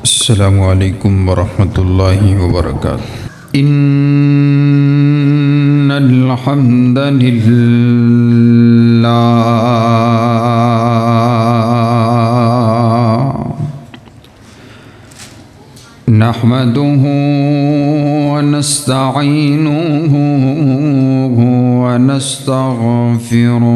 अस्सलामु अलैकुम वरहमतुल्लाहि वबरकातुहू। इन्नल हम्दलिल्लाह नहमदुहू व नस्तईनुहू व नस्तगफिरुहू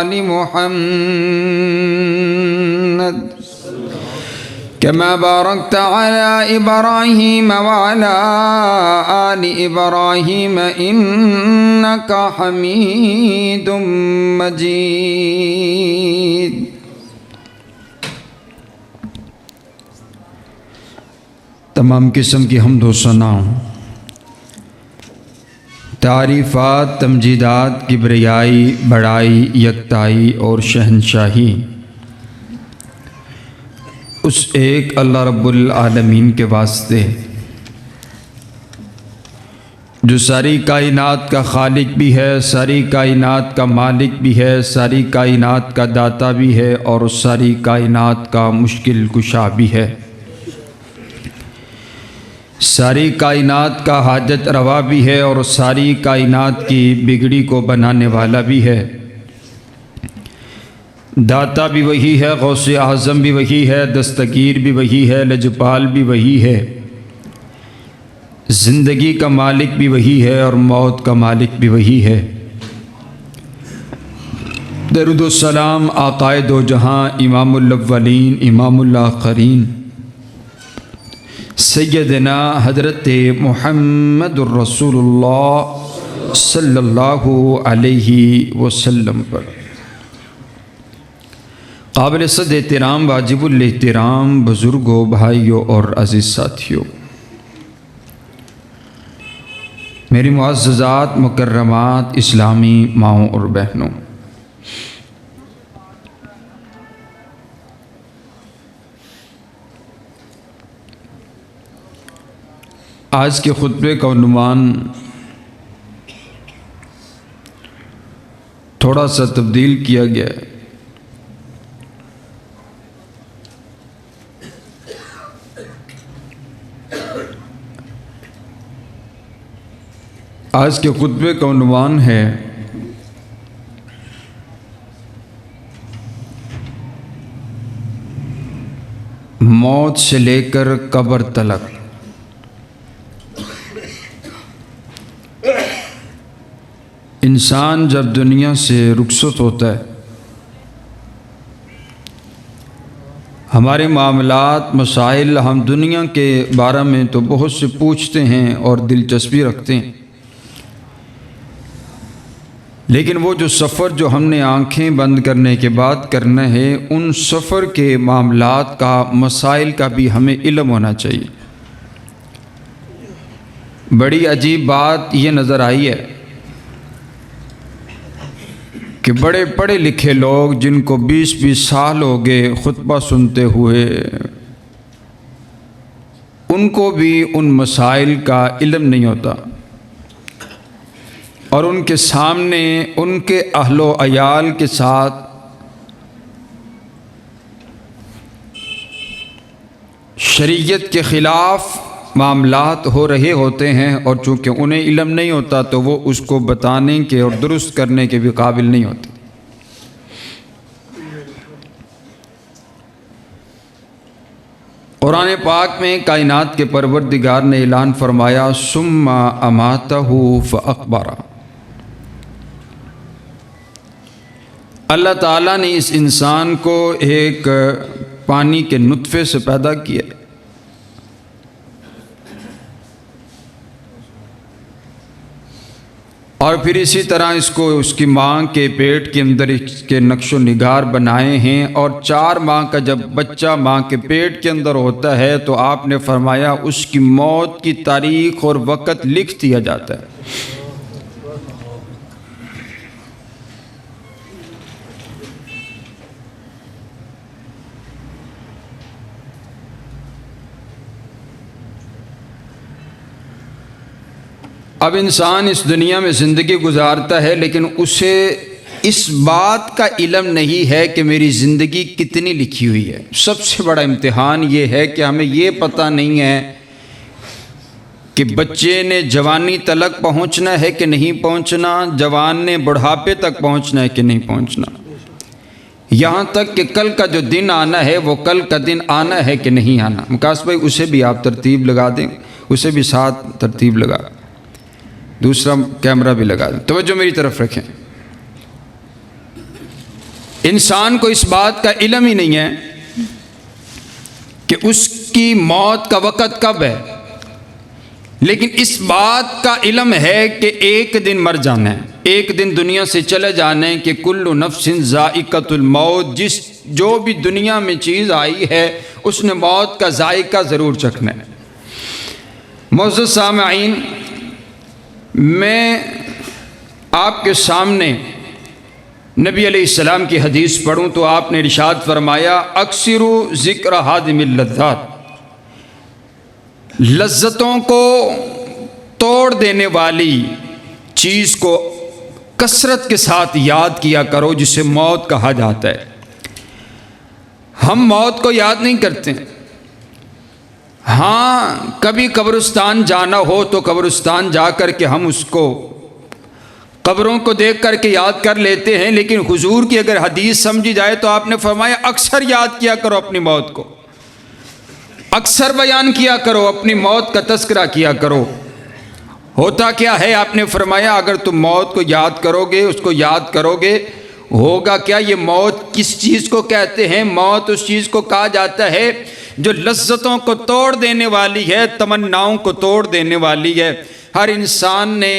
आलि मुहम्मद कमा बारकता अला इब्राहीम व अला आलि इब्राहीम इन्नका हमीदुम मजीद। तमाम किस्म की हम्द व सना, तारीफ़ात, तमजीदात, किब्रियाई, बड़ाई, यकताई और शहनशाही उस एक अल्लाह रब्बुल आलमीन के वास्ते जो सारी कायनात का खालिक भी है, सारी कायनात का मालिक भी है, सारी कायनात का दाता भी है और सारी कायनात का मुश्किल कुशा भी है, सारी कायनात का हाजत रवा भी है और सारी कायनात की बिगड़ी को बनाने वाला भी है। दाता भी वही है, गौसे आज़म भी वही है, दस्तगीर भी वही है, लजपाल भी वही है, ज़िंदगी का मालिक भी वही है और मौत का मालिक भी वही है। दरूद व सलाम आक़ाए दो जहाँ, इमामुल अव्वलीन इमामुल आख़रीन सैयदना हज़रत मुहम्मदुर रसूलुल्लाह सल्लल्लाहु अलैहि वसल्लम पर काबिल सद एहतराम वाजिबुल एहतराम बुज़ुर्गों, भाइयों और अज़ीज़ साथियों, मेरी मुअज़्ज़ज़ात मुकर्रमात इस्लामी माओं और बहनों, आज के खुतबे का उन्वान थोड़ा सा तब्दील किया गया है। आज के खुतबे का उन्वान है मौत से लेकर कब्र तलक। इंसान जब दुनिया से रुखसत होता है, हमारे मामलात मसाइल, हम दुनिया के बारे में तो बहुत से पूछते हैं और दिलचस्पी रखते हैं, लेकिन वो जो सफ़र जो हमने आँखें बंद करने के बाद करना है, उन सफ़र के मामलात का, मसाइल का भी हमें इल्म होना चाहिए। बड़ी अजीब बात ये नज़र आई है कि बड़े पढ़े लिखे लोग जिनको 20-20 साल हो गए खुतबा सुनते हुए, उनको भी उन मसाइल का इल्म नहीं होता और उनके सामने उनके अहलो अयाल के साथ शरीयत के ख़िलाफ़ मामलात हो रहे होते हैं और चूँकि उन्हें इल्म नहीं होता तो वो उसको बताने के और दुरुस्त करने के भी काबिल नहीं होते। कुरान पाक में कायनात के परवरदिगार ने ऐलान फरमाया, सुम्मा अमातहु फ़अक़बरा। अल्लाह ताला ने इस इंसान को एक पानी के नुत्फ़े से पैदा किया और फिर इसी तरह इसको उसकी माँ के पेट के अंदर इसके नक्शो निगार बनाए हैं और 4 माह का जब बच्चा माँ के पेट के अंदर होता है तो आपने फरमाया उसकी मौत की तारीख़ और वक़्त लिख दिया जाता है। अब इंसान इस दुनिया में ज़िंदगी गुजारता है, लेकिन उसे इस बात का इल्म नहीं है कि मेरी ज़िंदगी कितनी लिखी हुई है। सबसे बड़ा इम्तिहान ये है कि हमें ये पता नहीं है कि बच्चे ने जवानी तलक पहुंचना है कि नहीं पहुंचना, जवान ने बुढ़ापे तक पहुंचना है कि नहीं पहुंचना, यहाँ तक कि कल का जो दिन आना है वो कल का दिन आना है कि नहीं आना। मुकास भाई उसे भी आप तरतीब लगा दें, उसे भी साथ तरतीब लगा, दूसरा कैमरा भी लगा दें, तवज्जो मेरी तरफ रखें। इंसान को इस बात का इल्म ही नहीं है कि उसकी मौत का वक़्त कब है, लेकिन इस बात का इल्म है कि एक दिन मर जाना है, एक दिन दुनिया से चले जाना है, कि कुल्लु नफ्सिन ज़ाइक़तुल मौत, जो भी दुनिया में चीज़ आई है उसने मौत का जायका ज़रूर चखना है। मुअज़्ज़ज़ सामईन, मैं आपके सामने नबी अलैहिस्सलाम की हदीस पढ़ूँ तो आपने इरशाद फरमाया, अक्सिरु ज़िक्र हादिमिल लज़्ज़ात, लज्जतों को तोड़ देने वाली चीज़ को कसरत के साथ याद किया करो, जिसे मौत कहा जाता है। हम मौत को याद नहीं करते। हाँ, कभी कब्रिस्तान जाना हो तो कब्रिस्तान जा कर के हम उसको, कब्रों को देख कर के याद कर लेते हैं, लेकिन हुजूर की अगर हदीस समझी जाए तो आपने फरमाया अक्सर याद किया करो अपनी मौत को, अक्सर बयान किया करो, अपनी मौत का तज़किरा किया करो। होता क्या है, आपने फरमाया अगर तुम मौत को याद करोगे, उसको याद करोगे, होगा क्या? ये मौत किस चीज़ को कहते हैं? मौत उस चीज़ को कहा जाता है जो लज्जतों को तोड़ देने वाली है, तमन्नाओं को तोड़ देने वाली है। हर इंसान ने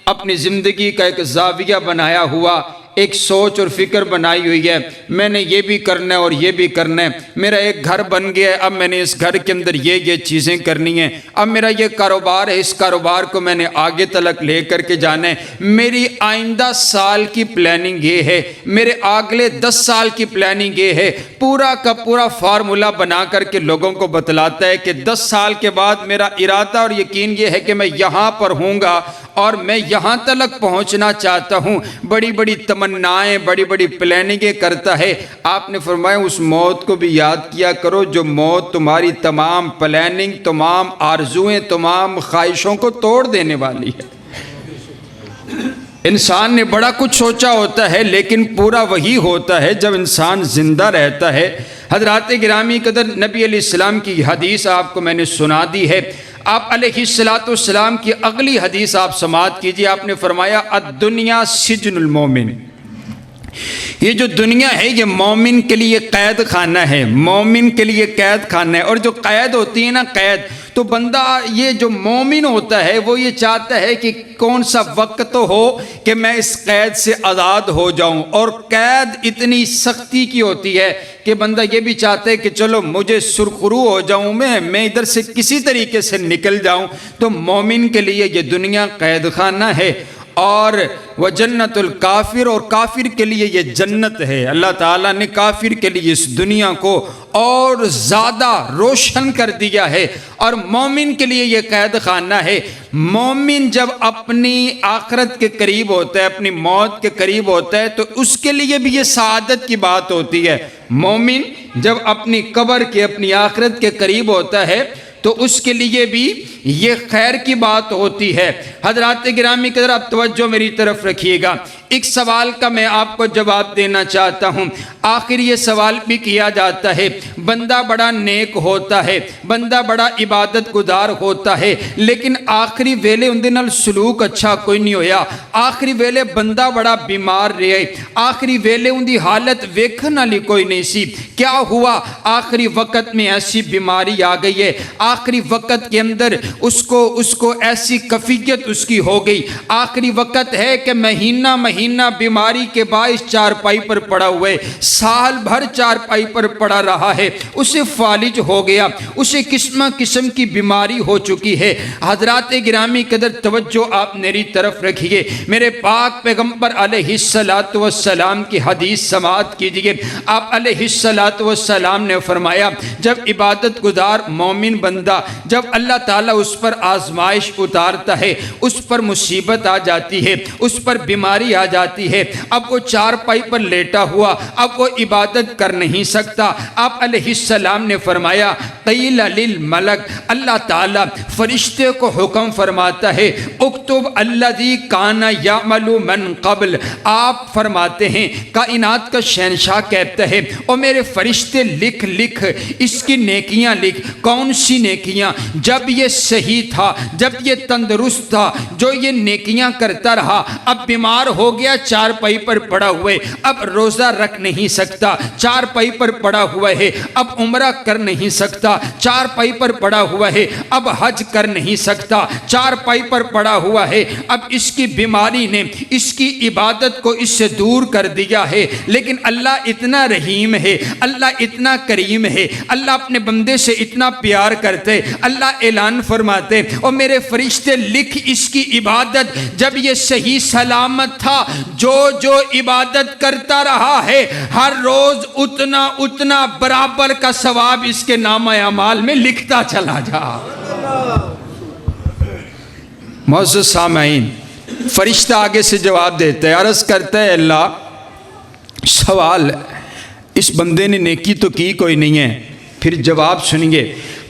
अपनी ज़िंदगी का एक ज़ाविया बनाया हुआ, एक सोच और फिक्र बनाई हुई है, मैंने ये भी करना है और ये भी करना है। मेरा एक घर बन गया है, अब मैंने इस घर के अंदर ये चीज़ें करनी हैं। अब मेरा ये कारोबार है, इस कारोबार को मैंने आगे तलक ले करके जाना है। मेरी आइंदा साल की प्लानिंग ये है, मेरे अगले 10 साल की प्लानिंग ये है। पूरा का पूरा फार्मूला बना करके लोगों को बतलाता है कि 10 साल के बाद मेरा इरादा और यकीन ये है कि मैं यहाँ पर हूँगा और मैं यहाँ तलक पहुँचना चाहता हूँ। बड़ी बड़ी तमन्नाएं, बड़ी बड़ी प्लानिंगें करता है। आपने फरमाया उस मौत को भी याद किया करो जो मौत तुम्हारी तमाम प्लानिंग, तमाम आरजुएं, तमाम ख्वाहिशों को तोड़ देने वाली है। इंसान ने बड़ा कुछ सोचा होता है, लेकिन पूरा वही होता है जब इंसान जिंदा रहता है। हज़रात गिरामी कदर नबी अलैहिस्सलाम की हदीस आपको मैंने सुना दी है। आप अलैहिस्सलाम की अगली हदीस आप समाअत कीजिए। आपने फरमाया अद्दुनिया सिजनुल मोमिन, ये जो दुनिया है ये मोमिन के लिए कैद खाना है, मोमिन के लिए कैद खाना है। और जो कैद होती है ना, कैद, तो बंदा, ये जो मोमिन होता है वो ये चाहता है कि कौन सा वक्त तो हो कि मैं इस कैद से आज़ाद हो जाऊं। और कैद इतनी सख्ती की होती है कि बंदा ये भी चाहता है कि चलो मुझे सुरखरू हो जाऊं, मैं इधर से किसी तरीके से निकल जाऊं। तो मोमिन के लिए ये दुनिया कैद खाना है। और वह जन्नतुल काफिर, और काफिर के लिए ये जन्नत है। अल्लाह ताला ने काफिर के लिए इस दुनिया को और ज़्यादा रोशन कर दिया है। और मोमिन के लिए ये कैद खाना है। मोमिन जब अपनी आखिरत के करीब होता है, अपनी मौत के करीब होता है, तो उसके लिए भी ये सआदत की बात होती है। मोमिन जब अपनी कब्र के, अपनी आखिरत के करीब होता है तो उसके लिए भी ये खैर की बात होती है। हज़रात गिरामी की तरफ तवज्जो मेरी तरफ रखिएगा। एक सवाल का मैं आपको जवाब देना चाहता हूँ। आखिर ये सवाल भी किया जाता है, बंदा बड़ा नेक होता है, बंदा बड़ा इबादत गुजार होता है, लेकिन आखिरी वेले उनके नाल सलूक अच्छा कोई नहीं होया। आखिरी वेले बंदा बड़ा बीमार रहे, आखिरी वेले उनकी हालत वेखन वाली कोई नहीं सी। क्या हुआ? आखिरी वक़्त में ऐसी बीमारी आ गई है, आखिरी वक़्त के अंदर उसको ऐसी कफियत उसकी हो गई। आखिरी वक़्त है कि महीना बीमारी के बाइस चारपाई पर पड़ा हुआ है, साल भर चारपाई पर पड़ा रहा है, उसे फालिज हो गया, उसे किस्म किस्म की बीमारी हो चुकी है। हज़रात गिरामी कदर तवज्जो आप मेरी तरफ रखिए। मेरे पाक पैगंबर अलैहिस्सलातु वस्सलाम की हदीस समाअत कीजिए। आप अलैहिस्सलातु वस्सलाम ने फरमाया, जब इबादत गुजार मोमिन बंदा, जब अल्लाह ताला उस पर आजमाइश उतारता है, उस पर मुसीबत आ जाती है, उस पर बीमारी आ जाती है, अब वो चारपाई पर लेटा हुआ, अब वो इबादत कर नहीं सकता। आप अलैहिस्सलाम ने फरमाया, क़ील लिल मलक, अल्लाह ताला फरिश्ते को हुक्म फरमाता है, उक्तुब अल्लज़ी काना यामलु मन क़ब्ल। आप फरमाते हैं, कायनात का शहंशाह कहता है, ओ मेरे फरिश्ते लिख इसकी नेकियां लिख। कौन सी नेकियां, जब ये सही था, जब ये तंदुरुस्त था, जो ये नेकियां करता रहा, अब बीमार हो गया, चारपाई पर पड़ा हुए, अब रोजा रख नहीं सकता, चारपाई पर पड़ा हुआ है, अब उम्रा कर नहीं सकता, चारपाई पर पड़ा हुआ है, अब हज कर नहीं सकता, चारपाई पर पड़ा हुआ है, अब इसकी बीमारी ने इसकी इबादत को इससे दूर कर दिया है। लेकिन अल्लाह इतना रहीम है, अल्लाह इतना करीम है, अल्लाह अपने बंदे से इतना प्यार करते, अल्लाह ऐलान फरमाते, और मेरे फरिश्ते लिख इसकी इबादत, जब ये सही सलामत था, जो जो इबादत करता रहा है, हर रोज उतना उतना बराबर का सवाब इसके नामा अमाल में लिखता चला जा। मुअज़्ज़ज़ सामईन, फरिश्ता आगे से जवाब देता है, अर्ज़ करता है, अल्लाह सवाल, इस बंदे ने नेकी तो की कोई नहीं है। फिर जवाब सुनिए,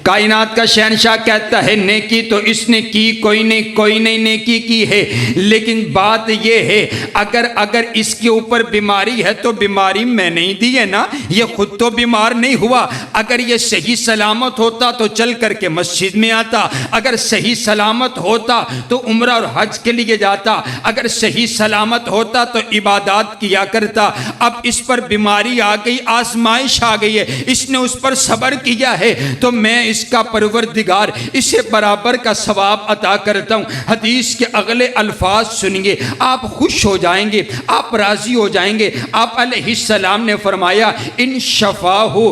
कायनात का शहंशाह कहता है, नेकी तो इसने की कोई नहीं नेकी की है, लेकिन बात यह है, अगर इसके ऊपर बीमारी है तो बीमारी मैं नहीं दी है ना, ये खुद तो बीमार नहीं हुआ। अगर ये सही सलामत होता तो चल करके मस्जिद में आता, अगर सही सलामत होता तो उम्रा और हज के लिए जाता, अगर सही सलामत होता तो इबादत किया करता। अब इस पर बीमारी आ गई, आजमाइश आ गई है, इसने उस पर सब्र किया है, तो मैं इसका परवरदिगार इसे बराबर का सवाब अता करता हूं। हदीस के अगले अल्फाज सुनिए, आप खुश हो जाएंगे, आप राजी हो जाएंगे। आप अलैहिस्सलाम ने फरमाया, इन शफाहु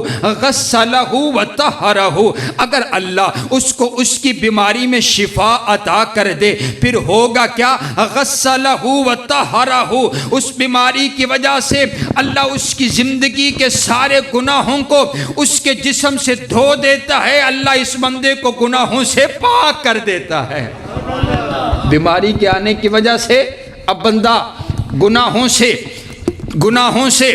गस्सलहु व तहरहु, अगर अल्लाह उसको उसकी बीमारी में शिफा अता कर दे, फिर होगा क्या, गस्सलहु व तहरहु, उस बीमारी की वजह से अल्लाह उसकी जिंदगी के सारे गुनाहों को उसके जिस्म से धो देता है, अल्लाह इस बंदे को गुनाहों से पाक कर देता है। बीमारी के आने की वजह से अब बंदा गुनाहों से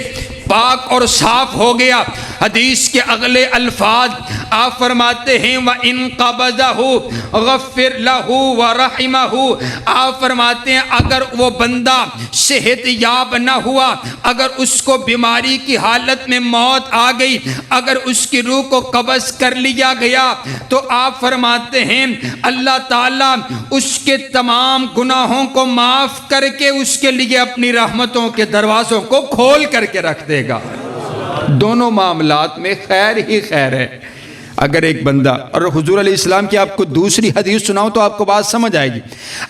पाक और साफ हो गया। हदीस के अगले अल्फाज आप फरमाते हैं, व इन क़बज़हु गफ़िर लहू व रहिमहु, आप फरमाते हैं अगर वो बंदा सेहत याब न हुआ, अगर उसको बीमारी की हालत में मौत आ गई, अगर उसकी रूह को कब्ज़ कर लिया गया, तो आप फरमाते हैं अल्लाह ताला उसके तमाम गुनाहों को माफ़ करके उसके लिए अपनी रहमतों के दरवाज़ों को खोल करके रख देगा। दोनों मामलात में खैर ही खैर है। अगर एक बंदा, और हुजूर अलैहिस्सलाम की आपको दूसरी हदीस सुनाऊं तो आपको बात समझ आएगी।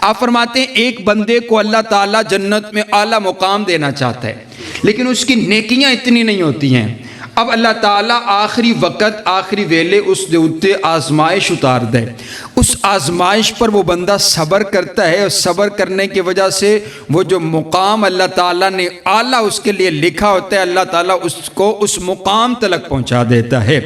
आप फरमाते हैं एक बंदे को अल्लाह ताला जन्नत में आला मुकाम देना चाहता है, लेकिन उसकी नेकियां इतनी नहीं होती हैं। अब अल्लाह ताला आखिरी वक़्त आखिरी वेले उस दे उत्ते आजमाइश उतार दे, उस आजमाइश पर वो बंदा सब्र करता है, और सब्र करने की वजह से वो जो मुकाम अल्लाह ताला ने आला उसके लिए लिखा होता है, अल्लाह ताला उसको उस मुकाम तक पहुंचा देता है।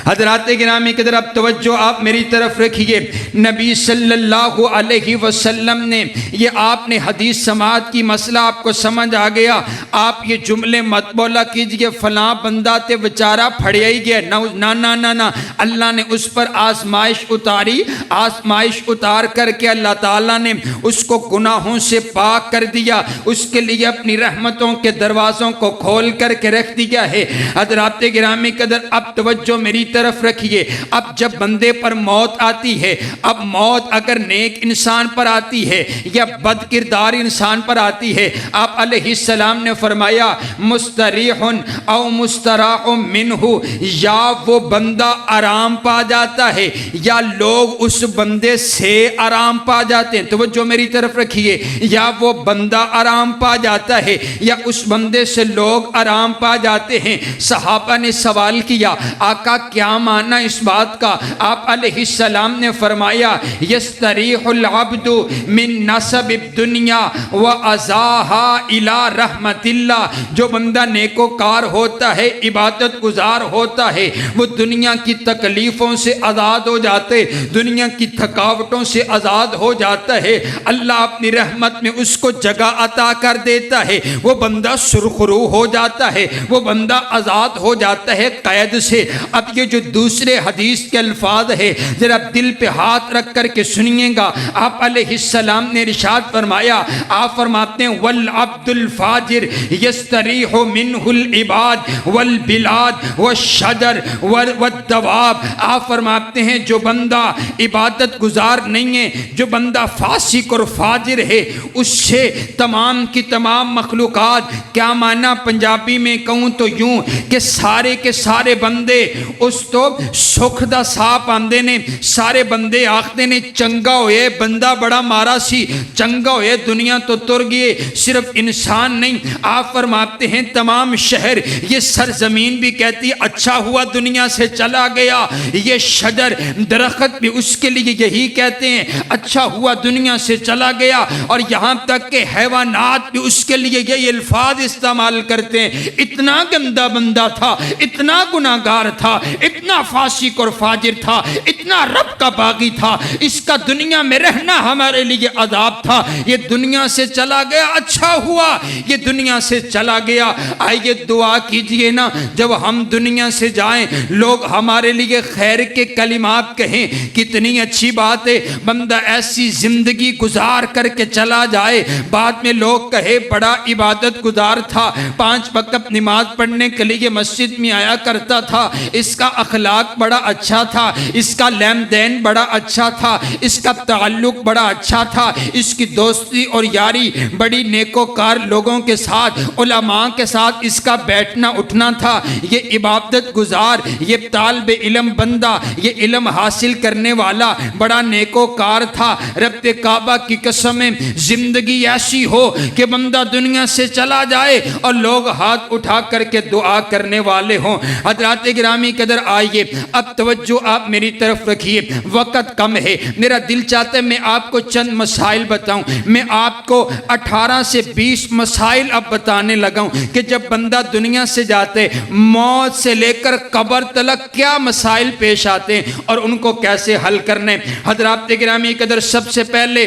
हज़रात गिरामी की तरफ तवज्जो आप मेरी तरफ रखिए। नबी सल्लल्लाहु अलैहि वसल्लम ने ये आपने हदीस समात की मसला आपको समझ आ गया, आप ये जुमले मत बोला कीजिए फलां बंदा ते बेचारा फड़िया ही गया, ना ना ना ना, अल्लाह ने उस पर आजमाइश उतारी, आजमाइश उतार करके अल्लाह ताला ने उसको गुनाहों से पाक कर दिया, उसके लिए अपनी रहमतों के दरवाज़ों को खोल करके रख दिया है। हज़रात गिरामी कदर अब तवज्जो मेरी तरफ रखिए। अब जब बंदे पर मौत आती है, अब मौत अगर नेक इंसान पर आती है या बद किरदार इंसान पर आती है, आप अलैहिस्सलाम ने फरमाया मुस्तरीहुन औ मुस्तराहुम मिन्हु, या वो बंदा आराम पा जाता है या लोग उस बंदे से आराम पा जाते हैं। तो वो जो मेरी तरफ रखिए, या वो बंदा आराम पा जाता है या उस बंदे से लोग आराम पा जाते हैं। सहाबा ने सवाल किया, आका क्या माना इस बात का? आप अलैहिस्सलाम ने फरमाया यस्तरीहुल अब्दु मिन नसबिद दुनिया व अज़ाहा इला रहमतिल्लाह, जो बंदा नेकोकार होता है, इबादत गुजार होता है, वो दुनिया की तकलीफ़ों से आज़ाद हो जाते, दुनिया की थकावटों से आज़ाद हो जाता है, अल्लाह अपनी रहमत में उसको जगह अता कर देता है, वो बंदा सुरखरू हो जाता है, वो बंदा आज़ाद हो जाता है कैद से। अब ये जो दूसरे हदीस के अल्फाज है जरा दिल पे हाथ रख कर के सुनिएगा। आप अलैहिस्सलाम ने इरशाद फरमाया, आप फरमाते हैं वल अब्दुल फाजिर यस्तरीहु मिनहुल इबाद वल बिलाद व शजर व दवाब। आप फरमाते हैं जो बंदा इबादत गुजार नहीं है, जो बंदा फासिक और फाजिर है, उससे तमाम की तमाम मखलूकात, क्या माना पंजाबी में कहूँ तो यूं कि सारे के सारे बंदे उस तो सुख दा साप आंदे ने, सारे बंदे आखते ने चंगा होए बंदा बड़ा मारा सी, चंगा होए दुनिया तो तुर गए। सिर्फ इंसान नहीं, आप फरमाते हैं तमाम शहर, ये सरजमीन भी कहती अच्छा हुआ दुनिया से चला गया, ये शजर दरख्त भी उसके लिए यही कहते हैं अच्छा हुआ दुनिया से चला गया, और यहाँ तक के हैवानात भी उसके लिए यही अल्फाज इस्तेमाल करते हैं। इतना गंदा बंदा था, इतना गुनाहगार था, इतना फासिक और फाजिर था, इतना रब का बागी था, इसका दुनिया में रहना हमारे लिए अजाब था, ये दुनिया से चला गया, अच्छा हुआ ये दुनिया से चला गया। आइए दुआ कीजिए ना, जब हम दुनिया से जाएं लोग हमारे लिए खैर के कलिमात कहें, कितनी अच्छी बात है। बंदा ऐसी जिंदगी गुजार करके चला जाए, बाद में लोग कहे बड़ा इबादत गुजार था, 5 वक्त नमाज पढ़ने के लिए मस्जिद में आया करता था, इसका अखलाक बड़ा अच्छा था, इसका लेन देन बड़ा अच्छा था, इसका ताल्लुक बड़ा अच्छा था, इसकी दोस्ती और यारी बड़ी नेकोकार लोगों के साथ, उलमा के साथ इसका बैठना उठना था, ये इबादत गुजार, ये तालिब इल्म बंदा, ये इल्म हासिल करने वाला बड़ा नेकोकार था। रब्बे काबा की कसम है जिंदगी ऐसी हो कि बंदा दुनिया से चला जाए और लोग हाथ उठा करके दुआ करने वाले हों। हज़रात गिरामी कदर आइए, अब तवज्जो आप मेरी तरफ रखिए, वक्त कम है, मेरा दिल चाहता है मैं आपको चंद मसाइल बताऊं। मैं आपको 18 से 20 मसाइल अब बताने लगा हूं कि जब बंदा दुनिया से जाते मौत से लेकर कब्र तक क्या मसाइल पेश आते हैं और उनको कैसे हल करने। हज़रात गिरामी कदर सबसे पहले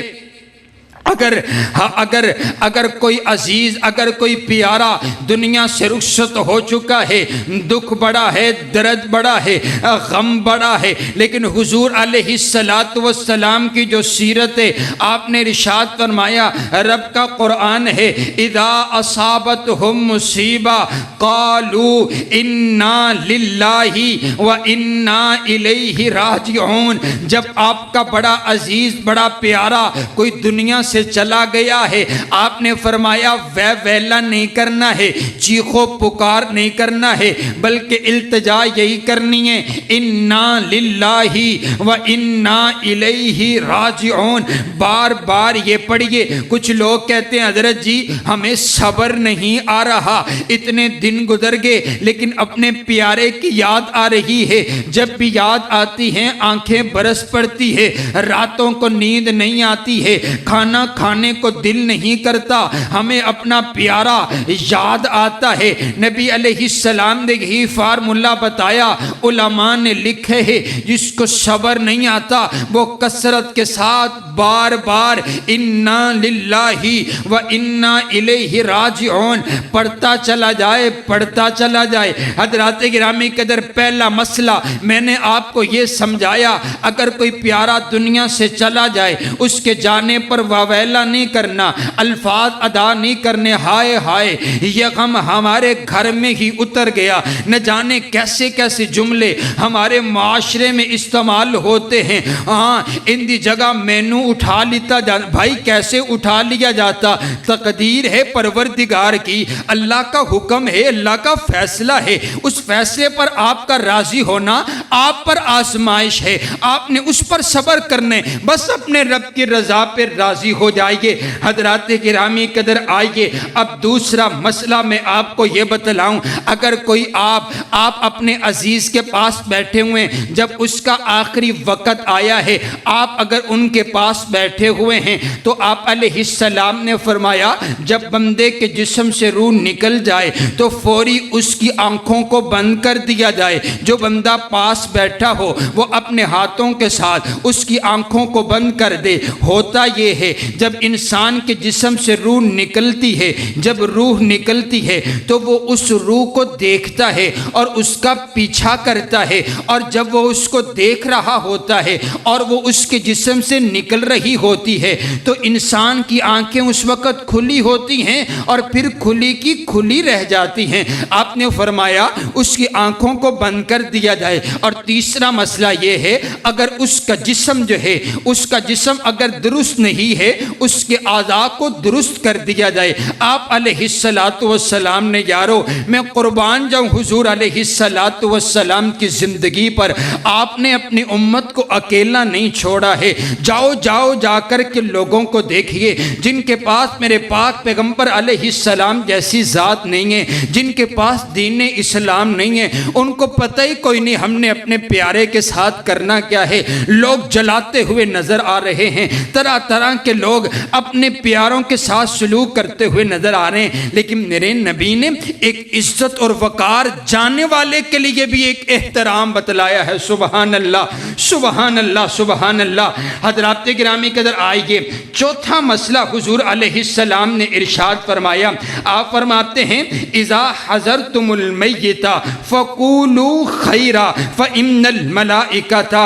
अगर कोई अजीज, अगर कोई प्यारा दुनिया से रुखसत हो चुका है, दुख बड़ा है, दर्द बड़ा है, गम बड़ा है, लेकिन हुजूर अलैहिस्सलातु वस्सलाम की जो सीरत है, आपने इरशाद फरमाया, रब का कुरान है, इदा असाबतहुम मुसीबा कालू इन्ना लिल्लाहि व इन्ना इलैहि राजिऊन। जब आपका बड़ा अजीज, बड़ा प्यारा कोई दुनिया से चला गया है, आपने फरमाया वह वेला नहीं करना है, चीखो पुकार नहीं करना है, बल्कि इल्तिजा यही करनी है, इन्ना लिल्लाही व इन्ना इलैहि राजिऊन। बार बार ये पढ़िए। कुछ लोग कहते हैं हजरत जी हमें सब्र नहीं आ रहा, इतने दिन गुजर गए लेकिन अपने प्यारे की याद आ रही है, जब भी याद आती है आंखें बरस पड़ती है, रातों को नींद नहीं आती है, खाना खाने को दिल नहीं करता, हमें अपना प्यारा याद आता है। नबी अलैहिस्सलाम ने यही फार्मूला बताया, उलमा ने लिखे है, जिसको सब्र नहीं आता वो कसरत के साथ बार बार इन्ना लिल्लाही व इन्ना इलैहि राजिऊन पढ़ता चला जाए, पढ़ता चला जाए। हज़रात गिरामी कदर पहला मसला मैंने आपको ये समझाया, अगर कोई प्यारा दुनिया से चला जाए उसके जाने पर वावेला नहीं करना, अल्फाज अदा नहीं करने, हाय हाय ये गम हमारे घर में ही उतर गया। न जाने कैसे कैसे जुमले हमारे माशरे में इस्तेमाल होते हैं। हाँ, इनकी जगह मेनू उठा लेता जा, भाई कैसे उठा लिया जाता, तकदीर है परवरदिगार की, अल्लाह का हुक्म है, अल्लाह का फैसला है, उस फैसले पर आपका राजी होना आप पर आजमाइश है, आपने उस पर सब्र करने, बस अपने रब की रजा पे राजी हो जाइए। हजरात गिरामी कदर आइए, अब दूसरा मसला मैं आपको ये बतलाऊं, अगर कोई आप अपने अजीज के पास बैठे हुए, जब उसका आखिरी वक्त आया है, आप अगर उनके पास बैठे हुए हैं तो आप अलैहिस्सलाम ने फरमाया जब बंदे के जिस्म से रूह निकल जाए तो फौरी उसकी आंखों को बंद कर दिया जाए। जो बंदा पास बैठा हो वो अपने हाथों के साथ उसकी आंखों को बंद कर दे। होता ये है जब इंसान के जिस्म से रूह निकलती है, जब रूह निकलती है तो वो उस रूह को देखता है और उसका पीछा करता है, और जब वो उसको देख रहा होता है और वो उसके जिस्म से निकल रही होती है तो इंसान की आंखें उस वक़्त खुली होती हैं और फिर खुली की खुली रह जाती हैं। आपने फरमाया उसकी आंखों को बंद कर दिया जाए। और तीसरा मसला ये है, अगर उसका जिस्म जो है, उसका जिस्म अगर दुरुस्त नहीं है, उसके आज़ा को दुरुस्त कर दिया जाए। आप अलैहिस्सलातु वस्सलाम ने, यारो मैं कुर्बान जाऊँ हुजूर अलैहिस्सलातु वस्सलाम की ज़िंदगी पर, आपने अपनी उम्मत को अकेला नहीं छोड़ा है। जाओ जाओ जाकर के लोगों को देखिए जिनके पास मेरे पाक पैगंबर अलैहिस्सलाम जैसी ज़ात नहीं है, जिनके पास दीन इस्लाम नहीं है, उनको पता ही कोई नहीं हमने अपने प्यारे के साथ करना क्या है। लोग जलाते हुए नज़र आ रहे हैं, तरह तरह के लोग अपने प्यारों के साथ सलूक करते हुए नज़र आ रहे हैं, लेकिन मेरे नबी ने एक इज्जत और वक़ार जानने वाले के लिए भी एक एहतराम बतलाया है। सुबहान अल्लाह, सुबहान अल्लाह, सुबहान अल्लाह। हज़रात गिरामी कदर आइए, चौथा मसला हुजूर अलैहिस्सलाम ने इरशाद फरमाया। आप फरमाते हैं इज़ा हज़रतुमुल मय्यिता फ़क़ूलू खैरा फ़इन्नल मलाइकता।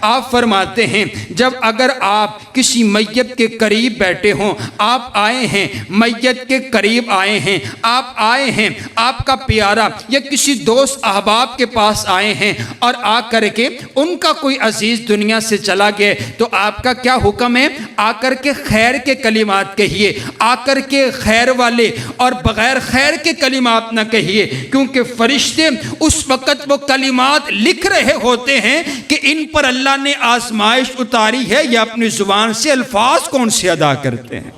आप फरमाते हैं जब अगर आप किसी मैयत के करीब बैठे हों, आप आए हैं मैयत के करीब आए हैं, आप आए हैं आपका प्यारा या किसी दोस्त अहबाब के पास आए हैं और आ करके उनका कोई अजीज़ दुनिया से चला गया, तो आपका क्या हुक्म है? आकर के खैर के कलिमात कहिए, आकर के खैर वाले और बग़ैर खैर के कलिमात ना कहिए, क्योंकि फरिश्ते उस वक़्त वो कलिमात लिख रहे होते हैं कि इन पर अल्लाह ने आजमाइश उतारी है या अपनी ज़ुबान से अल्फाज कौन से अदा करते हैं,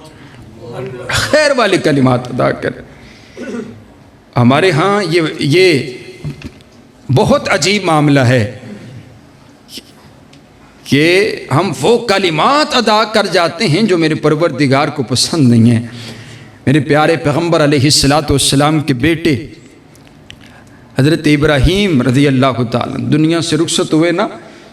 खैर वाले कलिमात अदा करें। हमारे यहाँ ये बहुत अजीब मामला है कि हम वो कलिमात अदा कर जाते हैं जो मेरे परवरदिगार को पसंद नहीं है। मेरे प्यारे पैगंबर अलैहिस्सलातु वस्सलाम के बेटे हज़रत इब्राहीम रज़ी अल्लाह ताला दुनिया से रुखसत हुए ना,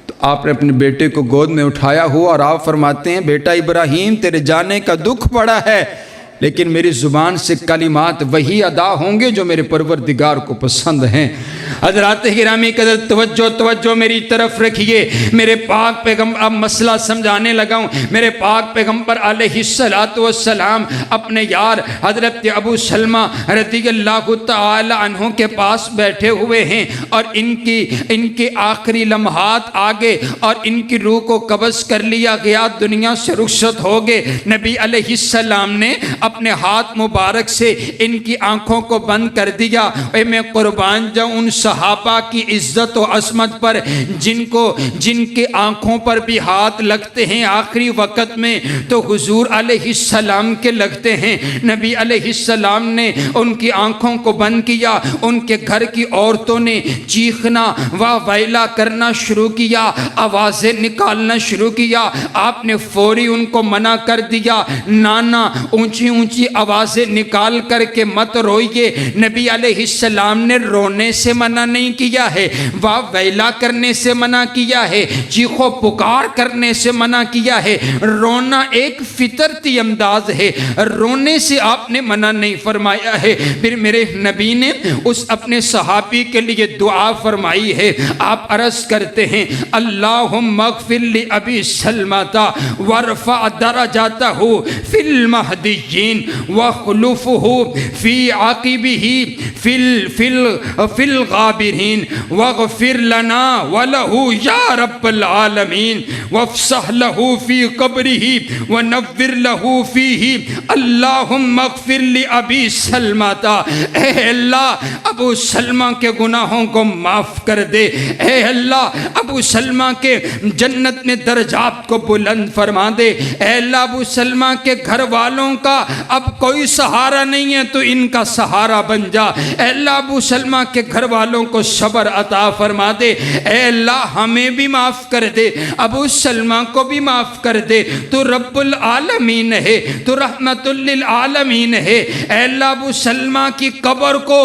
तो आपने अपने बेटे को गोद में उठाया हुआ और आप फरमाते हैं बेटा इब्राहीम तेरे जाने का दुख बड़ा है, लेकिन मेरी ज़ुबान से कलिमात वही अदा होंगे जो मेरे परवरदिगार को पसंद हैं। हज़रात गिरामी कदर तवज्जो मेरी तरफ रखिए। मेरे पाक पैगंबर, अब मसला समझाने लगा हूँ। मेरे पाक पैगंबर अलैहिस्सलातु वस्सलाम अपने यार हज़रत अबू सलमा रज़ियल्लाहु तआला अन्हु के पास बैठे हुए हैं और इनके आखिरी लम्हात आ गए और इनकी रूह को कब्ज़ कर लिया गया, दुनिया से रुखसत हो गए। नबी अलैहिस्सलाम ने अपने हाथ मुबारक से इनकी आंखों को बंद कर दिया। मैं कुर्बान जाऊँ उन सहाबा की इज्जत और असमत पर जिनके आंखों पर भी हाथ लगते हैं आखिरी वक़्त में, तो हुजूर अलैहिस्सलाम के लगते हैं। नबी अलैहिस्सलाम ने उनकी आंखों को बंद किया। उनके घर की औरतों ने चीखना व वैला करना शुरू किया, आवाज़ें निकालना शुरू किया। आपने फौरी उनको मना कर दिया, नाना ऊंची ऊंची आवाज़ें निकाल करके मत रोइए। नबी अलैहिस्सलाम ने रोने से मना नहीं किया है, वाह वैला करने से मना किया है, चीखो पुकार करने से मना किया है। रोना एक फितरती अंदाज है, रोने से आपने मना नहीं फरमाया है। फिर मेरे नबी ने उस अपने सहाबी के लिए दुआ फरमाई है। आप अर्ज़ करते हैं अल्लाहुम्मा ग़फ़िर लि अबी सलमता वरफ़ा दरजातहु फ़िल महदिय्यीन वख़्लुफ़हु फ़ी आक़िबिही फ़िल गाबिरीन वग़फ़िर लना वलहु या रब्बल आलमीन वफ़्सह लहु फ़ी क़ब्रिही वनव्विर लहु फ़ीही अल्लाहुम्मा ग़फ़िर लि अबी सलमता। ए अल्लाह अबू सलमा के गुनाहों को माफ़ कर दे। ए अल्लाह अबू सलमा के जन्नत में दर्जात को बुलंद फरमा दे। ए अल्लाह अबू सलमा के घर वालों का अब कोई सहारा नहीं है तो इनका सहारा बन जा। ए अल्लाह अबू सलमा के घर वालों को सब्र अता फरमा दे। ए अल्लाह हमें भी माफ़ कर दे। अबू सलमा को भी माफ़ कर दे, तो रब्बुल आलमीन है, तो रहमतुल लिल आलमीन है। ऐ अल्लाह अबू सलमा की कब्र को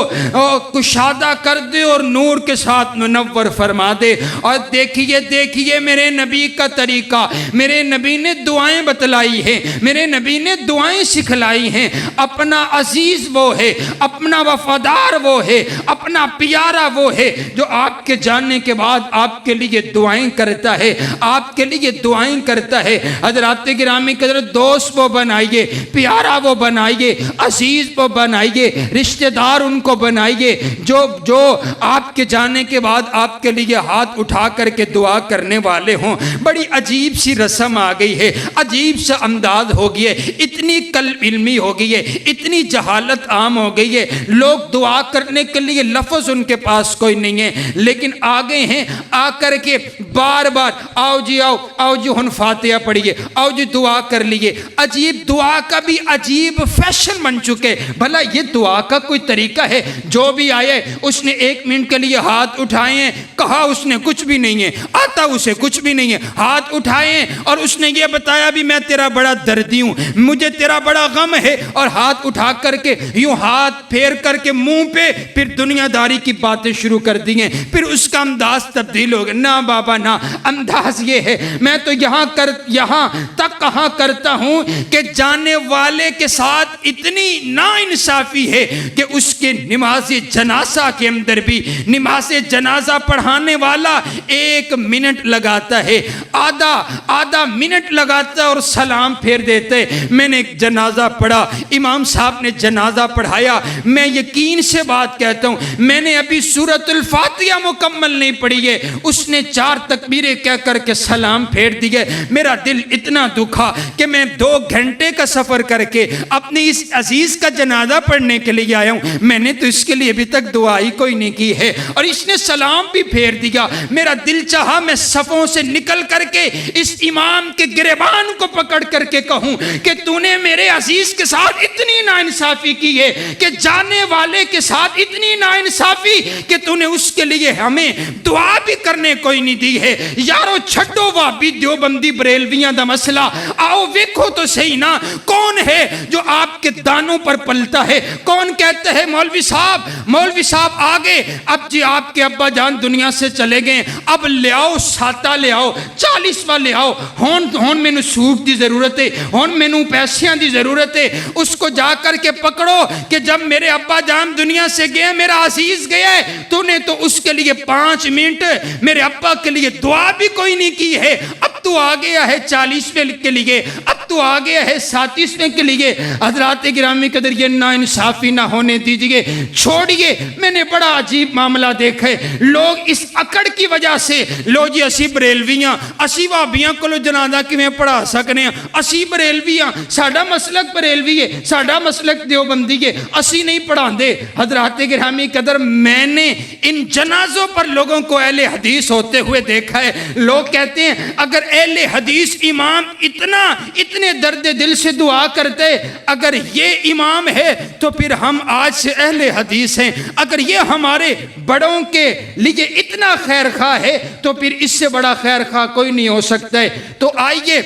कुशादा कर दे और नूर के साथ मुनव्वर फरमा दे। और देखिए देखिए मेरे नबी का तरीका, मेरे नबी ने दुआएं बतलाई हैं, मेरे नबी ने दुआएं सिखलाई हैं। अपना अजीज वो है, अपना वफादार वो है, अपना प्यारा वो है जो आपके जाने के बाद आपके लिए दुआएं करता है, आपके लिए दुआएं करता है। हज़रात गिरामी कदर, दोस्त वो बनाइए, प्यारा वो बनाइए, अजीज वो बनाइए, रिश्तेदार उनको बनाइए जो जो आपके जाने के बाद आपके लिए हाथ उठा करके दुआ करने वाले हों। बड़ी अजीब सी रस्म आ गई है, अजीब सा अंदाज हो गई है, इतनी कल इल्मी हो गई है, इतनी जहालत आम हो गई है। लोग दुआ करने के लिए लफ्ज़ उनके पास कोई नहीं है, लेकिन आ गए हैं आकर के बार बार आओ जी आओ, आओ जी हुन फातिहा पढ़िए, आओ जी दुआ कर लिए। अजीब दुआ का भी अजीब फैशन बन चुके। भला ये दुआ का कोई तरीका है? जो भी आए उसने 1 मिनट के लिए हाथ उठाए हैं, कहा उसने कुछ भी नहीं है, आता उसे कुछ भी नहीं है, हाथ उठाए और उसने ये बताया भी मैं तेरा बड़ा दर्दी हूँ, मुझे तेरा बड़ा गम है, और हाथ उठा करके यूं हाथ फेर करके मुंह पे फिर दुनियादारी की बातें शुरू कर दी हैं। फिर उसका अंदाज तब्दील हो गया। ना बाबा ना, अंदाज ये है, मैं तो यहाँ तक कहाँ करता हूँ कि जाने वाले के साथ इतनी नाइंसाफी है कि उसके नमाज़े जनाजा के अंदर भी नमाज़े जनाजा पढ़ाने वाला 1 मिनट लगाता है, आधा मिनट लगाता है और सलाम फेर देते। मैंने एक जनाजा पढ़ा, इमाम साहब ने जनाजा पढ़ाया, मैं यकीन से बात कहता हूँ, मैंने अभी सूरतुल फातिहा मुकम्मल नहीं पढ़ी है, उसने 4 तकबीरें कह करके सलाम फेर दिए। मेरा दिल इतना दुखा कि मैं 2 घंटे का सफ़र करके अपने इस अजीज़ का जनाजा पढ़ने के लिए आया हूँ। मैंने तो इसके लिए अभी तक दुआ ही कोई नहीं की है, और इसने सलाम भी फेर दिया। मेरा दिल चाहा मैं सफ़ों से निकल करके इस इमाम के गिरेबान को पकड़ करके कहूँ कि तूने मेरे अजीज़ के साथ इतनी नाइंसाफ़ी की है, कि जाने वाले के साथ इतनी नाइंसाफ़ी कि तूने उसके लिए हमें दुआ भी करने कोई नहीं दी है। यारो छड्डो वाबी देवबंदी बरेलवियां दा मसला, आओ देखो तो सही ना कौन है जो आपके दानों पर पलता है। कौन कहते हैं मौलवी साहब आ गए, अब जी आपके अब्बा जान दुनिया से चले गए, अब ले आओ साता ले आओ, 40वां ले आओ, होन मैनू सूट की जरूरत है, होन मैनू पैसियां की जरूरत है। उसको जा करके पकड़ो कि जब मेरे अब्बा जान दुनिया से गए, मेरा अजीज गया है, तूने तो उसके लिए 5 मिनट मेरे अब्बा के लिए दुआ भी कोई नहीं की है। अब तू आ गया है 40वें के लिए, अब तू आ गया है 37वें के लिए। हज़रात गिरामी कदर, ये नाइंसाफ़ी ना होने दीजिए, छोड़िए। मैंने बड़ा अजीब मामला देखा है, लोग इस अकड़ की वजह से लो जी असी बरेलवियां असी भाबियां को जनाजा किवें पढ़ा सकने, असी बरेलवियां साडा मसलक बरेलवी है, साडा मसलक देवबंदी है, असी नहीं पढ़ाते। हज़रात गिरामी कदर, मैंने इन जनाजों पर लोगों को अहले हदीस होते हुए देखा है। लोग कहते हैं अगर अहले हदीस इमाम इतने दर्द दिल से दुआ करते, अगर ये इमाम है तो फिर हम आज से अहले हदीस हैं। अगर ये हमारे बड़ों के लिए इतना खैर खा है तो फिर इससे बड़ा खैर खा कोई नहीं हो सकता है। तो आइए,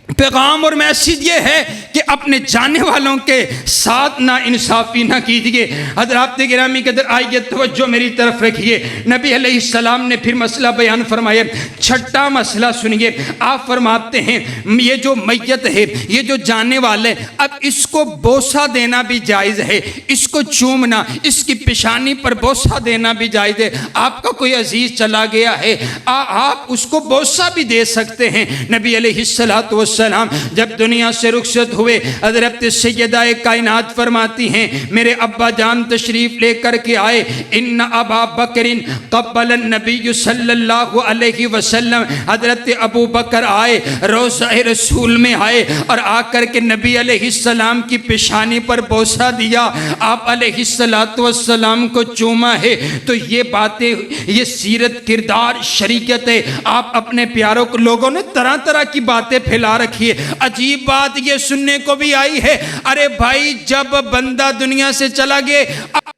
पैगाम और मैसेज ये है कि अपने जाने वालों के साथ ना इंसाफ़ी ना कीजिए। हज़रात गिरामी के अंदर आइए, तवज्जो मेरी तरफ रखिए। नबी अलैहिस्सलाम ने फिर मसला बयान फरमाया। 6ठा मसला सुनिए, आप फरमाते हैं ये जो मैयत है, ये जो जाने वाले, अब इसको बोसा देना भी जायज़ है, इसको चूमना, इसकी पेशानी पर बोसा देना भी जायज़ है। आपका कोई अजीज़ चला गया है, आप उसको बोसा भी दे सकते हैं। नबी अलैहिस्सलातु वस्सलाम जब दुनिया से रुखसत हुए, हज़रत सैयदा कायनात फरमाती हैं मेरे अब्बा जान तशरीफ़ लेकर के आए। इन्ना अबा बकरिन क़ब्बल नबी सल्लल्लाहु अलैहि वसल्लम, हज़रत अबू बकर आए, रोज़ा रसूल में आए और आकर के नबी अलैहिस्सलाम की पेशानी पर बोसा दिया, आप अलैहिस्सलातु वस्सलाम को चूमा है। तो ये बातें, ये सीरत, किरदार, शरीयत है। आप अपने प्यारों को, लोगों ने तरह तरह की बातें फैला रखिए। अजीब बात ये सुनने को भी आई है, अरे भाई जब बंदा दुनिया से चला गया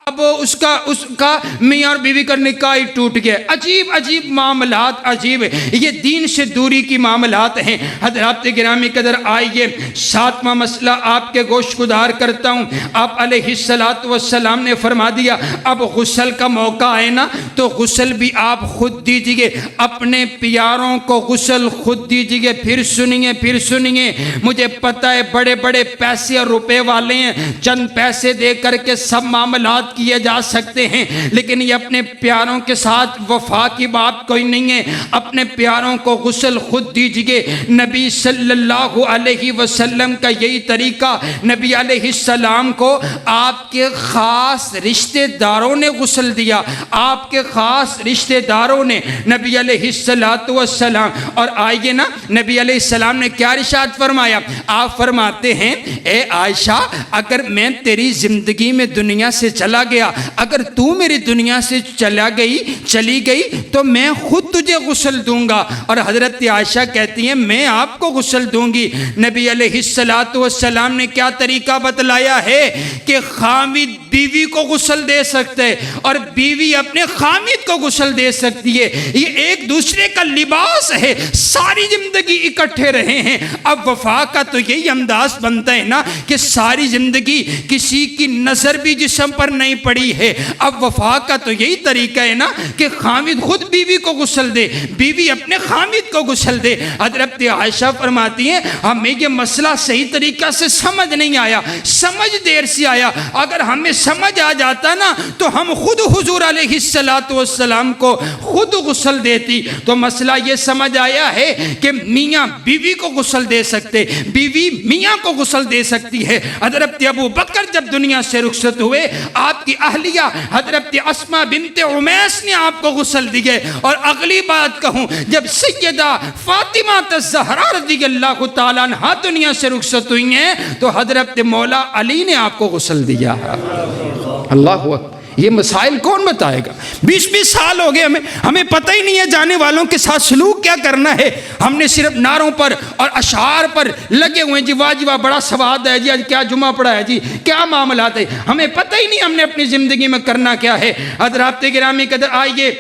अब उसका मियाँ और बीवी का निकाह ही टूट गया। अजीब अजीब मामलात, अजीब, ये दीन से दूरी की मामलात हैं। हज़रात गिरामी कदर, आइए 7वां मसला आपके गोशगुजार करता हूँ। आप अलैहिस्सलातु वस्सलाम ने फरमा दिया अब गुस्ल का मौका आए ना तो गुस्ल भी आप खुद दीजिए, अपने प्यारों को गुस्ल खुद दीजिए। फिर सुनिए, मुझे पता है बड़े बड़े पैसे और रुपए वाले हैं, चंद पैसे दे करके सब मामलात किए जा सकते हैं, लेकिन ये अपने प्यारों के साथ वफा की बात कोई नहीं है। अपने प्यारों को गुस्ल खुद दीजिए। नबी सल्लल्लाहु अलैहि वसल्लम का यही तरीका, नबी अलैहिस्सलाम को आपके ख़ास रिश्तेदारों ने गुस्ल दिया, आपके ख़ास रिश्तेदारों ने, नबी अलैहिस्सलातु वस्सलाम। और आइए ना, नबी अलैहिस्सलाम ने क्या इरशाद फरमाया? आप फरमाते हैं ए आयशा, अगर मैं तेरी ज़िंदगी में दुनिया से चला गया, अगर तू मेरी दुनिया से चली गई तो मैं खुद तुझे गुस्ल दूंगा। और हज़रत आयशा कहती हैं मैं आपको गुस्ल दूंगी। नबी अलैहिस्सलातु वस्सलाम ने क्या तरीका बतलाया है कि खामिद बीवी को गुस्ल दे सकते हैं और बीवी अपने खामिद को गुस्ल दे सकती है। ये एक दूसरे का लिबास है, सारी जिंदगी इकट्ठे रहे हैं। अब वफा का तो यही अंदाज बनता है ना कि सारी जिंदगी किसी की नजर भी जिस्म पर नहीं पड़ी है। अब वफा का तो यही तरीका है ना कि खामिद खुद बीवी को गुस्ल दे, बीवी अपने खामिद को गुस्ल दे। हज़रत आयशा फरमाती हैं हमें ये मसला सही तरीका से समझ नहीं आया, समझ देर से आया। अगर हमें समझ आ जाता ना तो हम खुद हुजूर अलैहिस्सलातु वस्सलाम को खुद गुस्ल देती। तो मसला ये समझ आया है कि मियाँ बीवी को गुस्ल दे सकते, बीवी मियाँ को गुस्ल दे सकती है। हज़रत अबू बकर जब दुनिया से रुखसत हुए, आपकी अहलिया हज़रत अस्मा बिन्ते उमैस ने आपको गुस्ल दिए। और अगली बात कहूँ, जब सैयदा फातिमा ज़हरा रज़ियल्लाहु ताला अन्हा दुनिया से रुखसत हुई हैं तो हज़रत मौला अली ने आपको गुस्ल दिया। अल्लाह अकबर। ये मसाइल कौन बताएगा? 20-20 साल हो गए हमें पता ही नहीं है जाने वालों के साथ सलूक क्या करना है। हमने सिर्फ नारों पर और अशार पर लगे हुए जी, वाह जी वाह, बड़ा सवाद है जी, आज क्या जुमा पड़ा है जी, क्या मामला है, हमें पता ही नहीं हमने अपनी ज़िंदगी में करना क्या है। हज़रात गिरामी कदर, आइए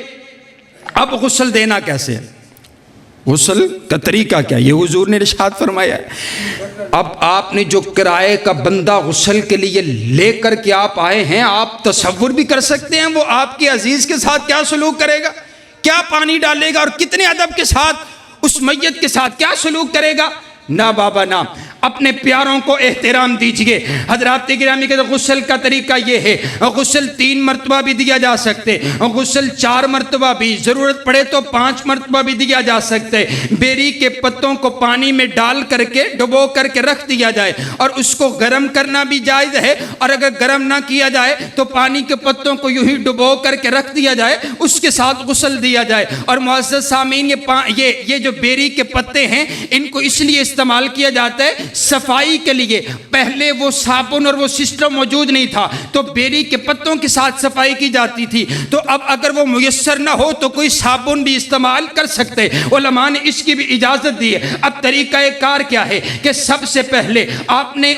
अब गुस्ल देना कैसे है, गुस्ल का तरीका क्या, ये हुजूर ने इरशाद फरमाया है। अब आपने जो किराए का बंदा गुस्ल के लिए लेकर के आप आए हैं, आप तसव्वुर भी कर सकते हैं वो आपके अजीज़ के साथ क्या सलूक करेगा, क्या पानी डालेगा और कितने अदब के साथ उस मैयत के साथ क्या सलूक करेगा। ना बाबा ना, अपने प्यारों को एहतराम दीजिए। हज़रात गिरामी के गुस्ल का तरीका ये है, गुस्ल 3 मरतबा भी दिया जा सकते, गुस्ल 4 मरतबा भी, ज़रूरत पड़े तो 5 मरतबा भी दिया जा सकता है। बेरी के पत्तों को पानी में डाल करके डुबो करके रख दिया जाए और उसको गर्म करना भी जायज़ है। और अगर गर्म ना किया जाए तो पानी के पत्तों को यूं ही डुबो करके रख दिया जाए, उसके साथ गुस्ल दिया जाए। और मुअज़्ज़ज़ सामीन, ये जो बेरी के पत्ते हैं इनको इसलिए इस्तेमाल किया जाता है सफाई के लिए। पहले वो साबुन और वो सिस्टम मौजूद नहीं था तो बेरी के पत्तों के साथ सफाई की जाती थी। तो अब अगर वो मुयस्सर ना हो तो कोई साबुन भी इस्तेमाल कर सकते, उलमा ने इसकी भी इजाज़त दी है। अब तरीका कार क्या है कि सबसे पहले आपने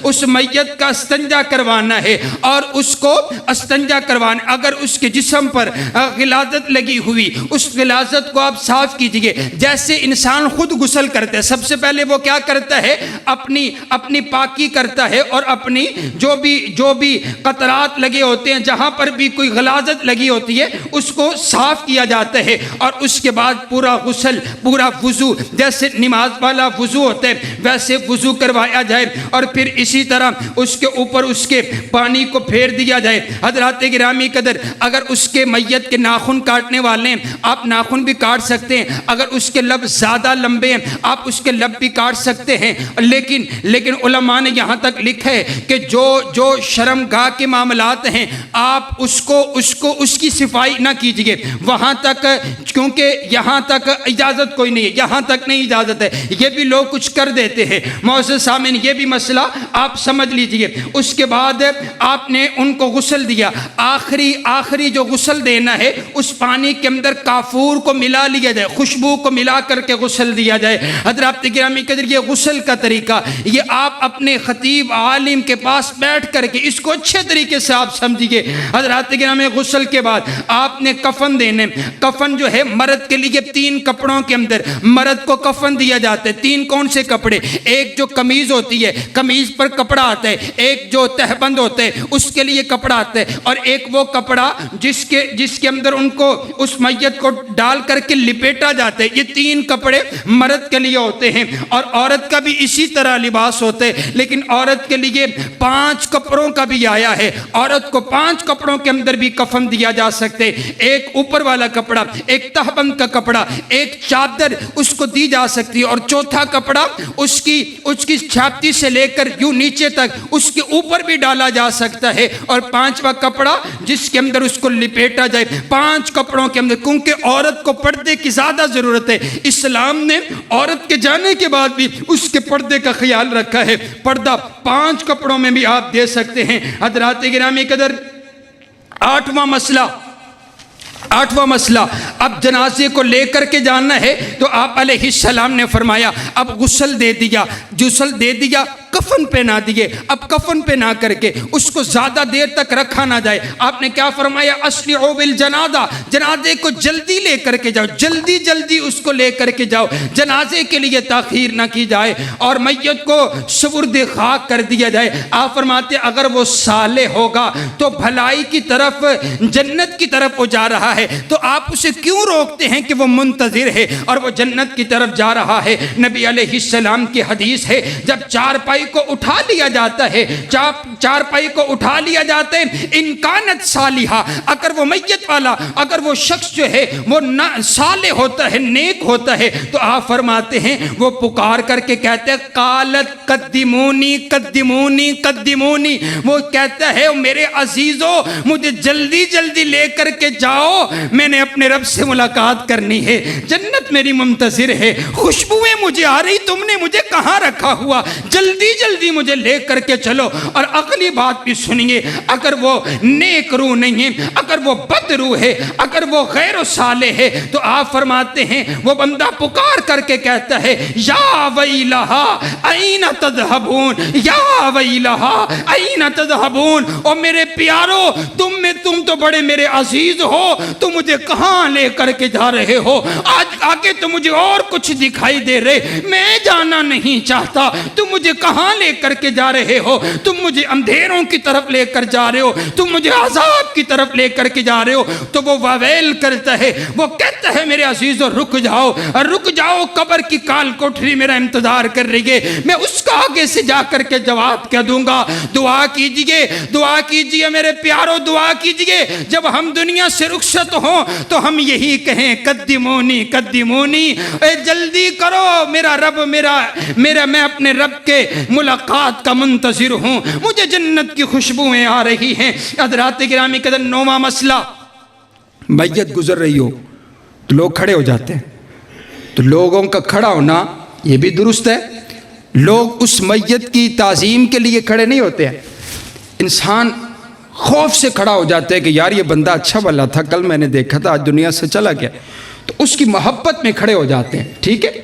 उस मैयत का इस्तंजा करवाना है और उसको इस्तंजा करवाना, अगर उसके जिस्म पर गिलाज़त लगी हुई, उस गिलाज़त को आप साफ कीजिए। जैसे इंसान खुद गुस्ल करता है, सबसे पहले वो क्या करता है, अपनी पाकी करता है और अपनी जो भी कतरात लगे होते हैं, जहां पर भी कोई गलाजत लगी होती है, उसको साफ किया जाता है। और उसके बाद पूरा गुस्ल, पूरा वुजू, जैसे नमाज वाला वुजू होता है वैसे वुजू करवाया जाए और फिर इसी तरह उसके ऊपर उसके पानी को फेर दिया जाए। हज़रात गिरामी कदर, अगर उसके मैयत के नाखून काटने वाले हैं आप नाखून भी काट सकते हैं, अगर उसके लब ज़्यादा लंबे हैं आप उसके लब भी काट सकते हैं। लेकिन उलमा ने यहाँ तक लिखा है कि जो शर्मगाह के मामलात हैं आप उसकी सफाई ना कीजिए वहाँ तक, क्योंकि यहाँ तक इजाज़त कोई नहीं है, यहाँ तक नहीं इजाज़त है। ये भी लोग कुछ कर देते हैं। मुअज़्ज़ज़ सामीन, ये भी मसला आप समझ लीजिए। उसके बाद आपने उनको गुस्ल दिया, आखिरी जो गुस्ल देना है उस पानी के अंदर काफूर को मिला लिया जाए, खुशबू को मिला करके गुस्ल दिया जाए। हज़रात गिरामी कदर, ये गुस्ल गुस्ल का तरीका, ये आप अपने खतीब आलिम के पास बैठ करके इसको अच्छे तरीके से आप समझिए। हज़रात गिराम, गुस्ल के बाद आपने कफन देने, कफन जो है मर्द के लिए 3 कपड़ों के अंदर मर्द को कफन दिया जाता है। 3 कौन से कपड़े? एक जो कमीज होती है, कमीज पर कपड़ा आता है, एक जो तहबंद होते हैं उसके लिए कपड़ा आता है, और एक वो कपड़ा जिसके अंदर उनको उस मैयत को डाल करके लिपेटा जाता है। ये 3 कपड़े मर्द के लिए होते हैं, और औरत का भी इसी तरह लिबास होता है, लेकिन औरत के लिए 5 कपड़ों का भी आया है। औरत को 5 कपड़ों के अंदर भी कफन दिया जा सकते, एक ऊपर वाला कपड़ा, एक तहबंद का कपड़ा, एक चादर उसको दी जा सकती है, और चौथा कपड़ा उसकी छाती से लेकर यूं नीचे तक उसके ऊपर भी डाला जा सकता है, और 5वां कपड़ा जिसके अंदर उसको लिपेटा जाए। 5 कपड़ों के अंदर, क्योंकि औरत को पर्दे की ज्यादा जरूरत है। इस्लाम ने औरत के जाने के बाद भी उसके पर्दे का ख्याल रखा है। पर्दा 5 कपड़ों में भी आप दे सकते हैं। हज़रात गिरामी कदर, 8वां मसला, अब जनाजे को लेकर के जाना है तो आप अलैहिस्सलाम ने फरमाया अब गुस्ल दे दिया, कफन पहना दिए। अब कफन पहना करके उसको ज्यादा देर तक रखा ना जाए। आपने क्या फरमाया? अस्लिउ बिल जनाजा, जनाजे को जल्दी लेकर के जाओ, जल्दी उसको लेकर के जाओ, जनाजे के लिए ताखीर ना की जाए, और मैयत को सुबुर्द खाक कर दिया जाए। आप फरमाते अगर वो साले होगा तो भलाई की तरफ, जन्नत की तरफ वो जा रहा है, तो आप उसे क्यों रोकते हैं कि वो मुंतजिर है और वो जन्नत की तरफ जा रहा है। नबी अलैहिस्सलाम की हदीस है, जब चारपाई को उठा लिया जाता है, चारपाई को उठा लिया जाता है, इनकानत सालिहा, अगर वो मैयत वाला, अगर वो शख्स जो है वो ना साले होता है, नेक होता है, तो आप फरमाते हैं वो पुकार करके कहते हैं कालत कद्दिमूनी कद्दिमूनी कद्दिमूनी, वो कहता है मेरे अजीजों मुझे जल्दी लेकर के जाओ, मैंने अपने रब से मुलाकात करनी है, जन्नत मेरी मुंतजिर है, खुशबुएं मुझे आ रही, तुमने मुझे कहाँ रखा हुआ, जल्दी मुझे ले करके चलो। और अगली बात भी सुनिए, अगर वो नेक रूह नहीं है, अगर वो बद रूह है, अगर वो गैर साले है, तो आप फरमाते हैं वो बंदा पुकार करके कहता है या वैलहा ऐना तज़हबून, या वैलहा ऐना तज़हबून, और मेरे प्यारो तुम तो बड़े मेरे अजीज हो, तुम मुझे कहाँ ले करके जा रहे हो, आज आके तो मुझे और कुछ दिखाई दे रहे, मैं जाना नहीं चाहता, तुम मुझे कहाँ लेकर के जा रहे हो, तुम मुझे अंधेरों की तरफ लेकर जा रहे हो, तुम मुझे अजाब की तरफ लेकर के जा रहे हो। तो वो वावेल करता है, वो कहता है मेरे अजीजों रुक जाओ, कब्र की काल कोठरी मेरा इंतजार कर रही है, मैं उसका आगे से जाकर के जवाब क्या दूंगा। दुआ कीजिए मेरे प्यारो, दुआ कीजिए, जब हम दुनिया से रुखसत हो तो हम यही कहें कद्दिमूनी कद्दिमूनी, जल्दी करो मेरा रब, मेरा मैं अपने रब के मुलाकात का मुंतजिर हूँ, मुझे जन्नत की खुशबुएं आ रही हैं। हज़रात गिरामी कदर, 9वां मसला, मैयत गुजर रही हो तो लोग खड़े हो जाते हैं, तो लोगों का खड़ा होना ये भी दुरुस्त है। लोग उस मैयत की ताज़ीम के लिए खड़े नहीं होते हैं, इंसान खौफ से खड़ा हो जाते हैं कि यार ये बंदा अच्छा वाला था, कल मैंने देखा था, आज दुनिया से चला गया, तो उसकी मोहब्बत में खड़े हो जाते हैं, ठीक है।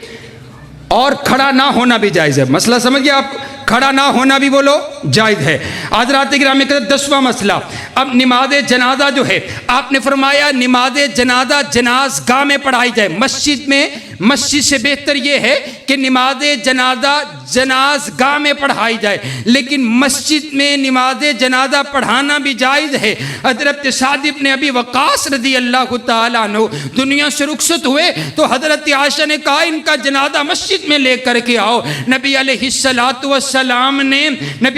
और खड़ा ना होना भी जायज़ है, मसला समझ गया आप, खड़ा ना होना भी बोलो जायज़ है। हज़रात गिरामी कदर, 10वां मसला, अब नमाज जनाजा जो है, आपने फरमाया नमाज जनाजा जनाज़गाह में पढ़ाई जाए, मस्जिद से बेहतर ये है कि नमाज जनाजा जनाज़गाह में पढ़ाई जाए, लेकिन मस्जिद में नमाज जनाजा पढ़ाना भी जायज़ है। हज़रत साद इब्न अबी वक़ास रज़ी अल्लाह तआला अन्हु दुनिया से रुखसत हुए तो हज़रत आयशा ने कहा इनका जनाजा मस्जिद में लेकर के आओ। नबी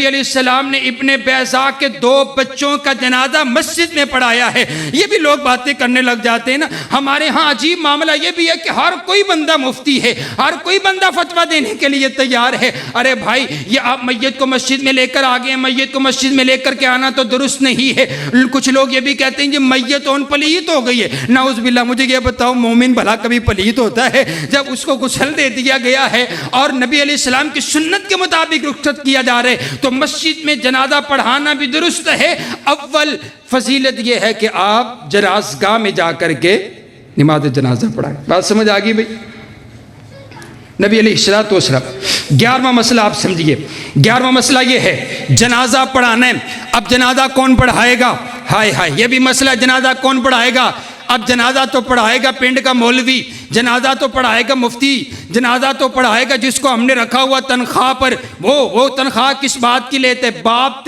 अलैहिस्सलाम ने इब्ने बैज़ा के 2 बच्चों का जनाजा मस्जिद में पढ़ाया है। ये भी लोग बातें करने लग जाते हैं ना, हमारे यहाँ अजीब मामला ये भी है कि हर कोई बंदा मुफ्ती है, हर कोई बंदा फतवा देने के लिए तैयार है। अरे भाई, ये आप मैयत को मस्जिद में लेकर आ गए, मैयत को मस्जिद में लेकर के आना तो दुरुस्त नहीं है। कुछ लोग ये भी कहते हैं कि मैयत उन पलीत हो गई है, नाउज़ बिल्लाह। मुझे ये बताओ, मोमिन भला कभी पलीत होता है? जब उसको गुस्ल दे दिया गया है और नबी अलैहिस्सलाम की सुन्नत के मुताबिक रुखसत किया जा रहा है, तो मस्जिद में जनाजा पढ़ाना भी दुरुस्त है। अव्वल फजीलत यह है कि आप जनाज़गाह में जाकर के नमाज जनाजा पढ़ाएं। बात समझ आ गई भाई? नबी अलैहिस्सलातु वस्सलाम 11वां मसला आप समझिए। 11वां मसला ये है, जनाजा पढ़ाना है। अब जनाजा कौन पढ़ाएगा? हाय हाय, ये भी मसला, जनाजा कौन पढ़ाएगा? अब जनाजा तो पढ़ाएगा पिंड का मौलवी, जनाजा तो पढ़ाएगा मुफ्ती, जनाजा तो पढ़ाएगा जिसको हमने रखा हुआ तनख्वाह पर। वो तनख्वाह किस बात की लेते? बाप